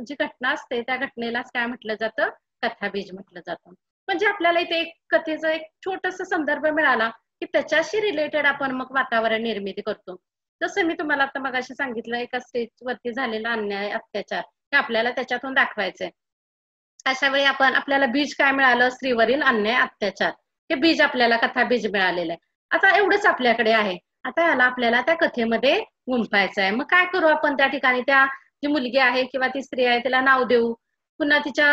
जी घटना असते त्या घटनेलाच काय म्हटलं जातं? कथाबीज म्हटलं जातं. म्हणजे आपल्याला इथे एक कथेचा एक छोटासा संदर्भ मिळाला की त्याच्याशी रिलेटेड आपण मग वातावरण निर्मिती करतो. जसं मी तुम्हाला आता मगाशी सांगितलं, एका स्टेजवरती झालेला अन्याय, अत्याचार हे आपल्याला त्याच्यातून दाखवायचंय. अशा वेळी आपल्याला बीज काय मिळालं? स्त्रीवरील अन्याय, अत्याचार हे बीज आपल्याला कथा बीज मिळालेलं आहे. आता एवढंच आपल्याकडे आहे. आता याला आपल्याला त्या कथेमध्ये गुंफायचं आहे. मग काय करू आपण त्या ठिकाणी? त्या जी मुलगी आहे किंवा ती स्त्री आहे तिला नाव देऊ, पुन्हा तिच्या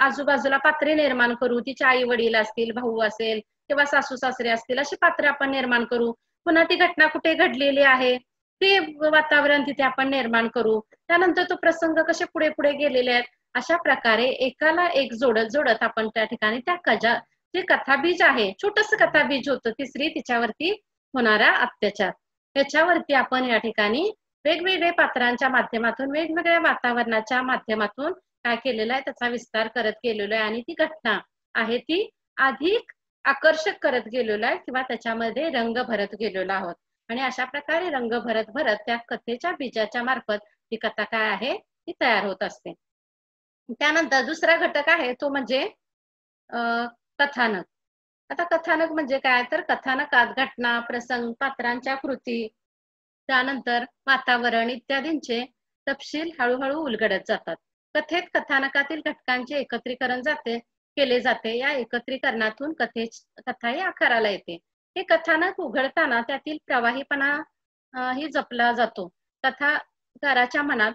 आजूबाजूला पात्रे निर्माण करू. तिचे आई वडील असतील, भाऊ असेल किंवा सासू सासरे असतील, अशी पात्रे आपण निर्माण करू. पुन्हा ती घटना कुठे घडलेली आहे ते वातावरण तिथे आपण निर्माण करू. त्यानंतर तो प्रसंग कसे पुढे पुढे गेलेले आहेत, अशा प्रकारे एकाला एक जोडत जोडत आपण त्या ठिकाणी त्या जे कथाबीज आहे, छोटस कथाबीज होतं, ती स्त्री तिच्यावरती होणारा अत्याचार, त्याच्यावरती आपण या ठिकाणी वेगवेगळे पात्रांच्या माध्यमातून, वेगवेगळ्या वातावरणाच्या माध्यमातून काय केलेलं आहे, त्याचा विस्तार करत गेलेलो आहे आणि ती घटना आहे ती अधिक आकर्षक करत गेलेलो आहे किंवा त्याच्यामध्ये रंग भरत गेलेलो आहोत. आणि अशा प्रकारे रंग भरत भरत त्या कथेच्या बीजाच्या मार्फत ती कथा काय आहे ती तयार होत असते. त्यानंतर दुसरा घटक आहे तो म्हणजे कथानक. आता कथानक म्हणजे काय? तर कथानकात घटना, प्रसंग, पात्रांच्या कृती, त्यानंतर वातावरण इत्यादींचे तपशील हळूहळू उलगडत जातात. कथेत कथानकातील घटकांचे एकत्रीकरण केले जाते. या एकत्रीकरणातून कथाही आकाराला येते. हे कथानक उघडताना त्यातील प्रवाहीपणा ही जपला जातो. कथाकाराच्या मनात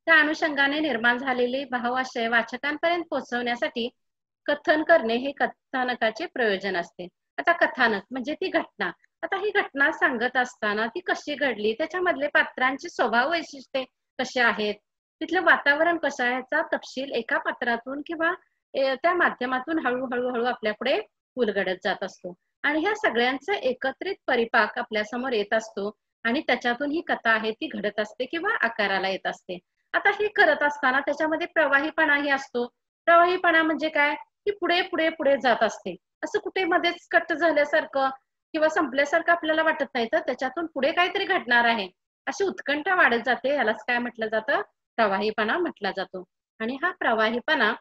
त्या अनुषंगाने निर्माण झालेले भावाशय वाचकांपर्यंत पोहोचवण्यासाठी कथन करणे हे कथानकाचे प्रयोजन असते. आता कथानक म्हणजे ती घटना. आता ही घटना सांगत असताना ती कशी घडली, त्याच्यामधले पात्रांचे स्वभाव वैशिष्ट्ये कसे आहेत, तिथलं वातावरण कसं आहे, याचा तपशील एका पात्रातून किंवा त्या माध्यमातून हळूहळू आपल्या पुढे उलगडत जात असतो. आणि ह्या सगळ्यांचा एकत्रित परिपाक आपल्या समोर येत असतो आणि त्याच्यातून ही कथा आहे ती घडत असते किंवा आकाराला येत असते. आता हे करत असताना त्याच्यामध्ये प्रवाहीपणाही असतो. प्रवाहीपणा म्हणजे काय? की पुढे पुढे पुढे जात असते. असं कुठे मध्येच कट झाल्यासारखं किंवा संपल्यासारखं आपल्याला वाटत नाही, तर त्याच्यातून पुढे काहीतरी घडणार आहे अशी उत्कंठा वाढत जाते. यालाच काय म्हटलं जातं? प्रवाहीपणा म्हटला जातो. आणि हा प्रवाहीपणा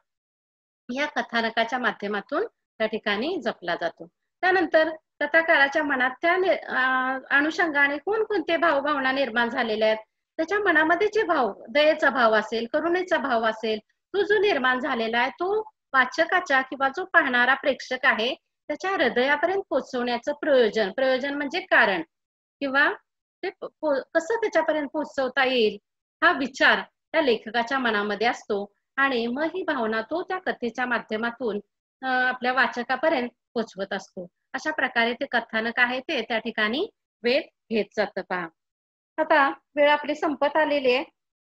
या कथानकाच्या माध्यमातून त्या ठिकाणी जपला जातो. त्यानंतर कथाकाराच्या मनात त्या अनुषंगाने कोणकोणते भावभावना निर्माण झालेल्या आहेत, त्याच्या मनामध्ये जे भाव, दयेचा भाव असेल, करुणेचा भाव असेल, तो जो निर्माण झालेला आहे तो वाचकाच्या किंवा जो पाहणारा प्रेक्षक आहे त्याच्या हृदयापर्यंत पोहोचवण्याचं प्रयोजन म्हणजे कारण किंवा ते कसं त्याच्यापर्यंत पोहोचवता येईल हा विचार त्या लेखकाच्या मनामध्ये असतो. आणि मग ही भावना तो त्या कथेच्या माध्यमातून आपल्या वाचकापर्यंत पोहोचवत असतो. अशा प्रकारे ते कथानक आहे ते त्या ठिकाणी वेध घेत जातं. पहा, आता वेळ आपली संपत आलेली आहे.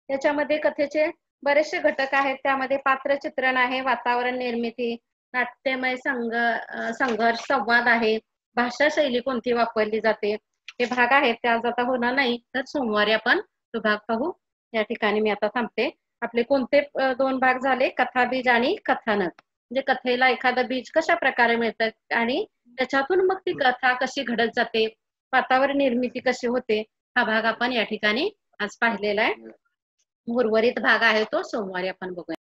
त्याच्यामध्ये कथेचे बरेचसे घटक आहेत. त्यामध्ये पात्रचित्रण आहे, वातावरण निर्मिती, नाट्यमय संघर्ष, संवाद आहे, भाषा शैली कोणती वापरली जाते, हे भाग आहेत. ते आज आता होणार नाही, तर सोमवारी आपण तो भाग पाहू. या ठिकाणी मी आता थांबते. आपले कोणते दोन भाग झाले, कथा बीज आणि कथानक. म्हणजे कथेला एखादं बीज कशा प्रकारे मिळतं आणि त्याच्यातून मग ती कथा कशी घडत जाते, पातावर निर्मिती कशी होते, हा भाग आपण या ठिकाणी आज पाहिलेला आहे. उर्वरित भाग आहे तो सोमवारी आपण बघूया.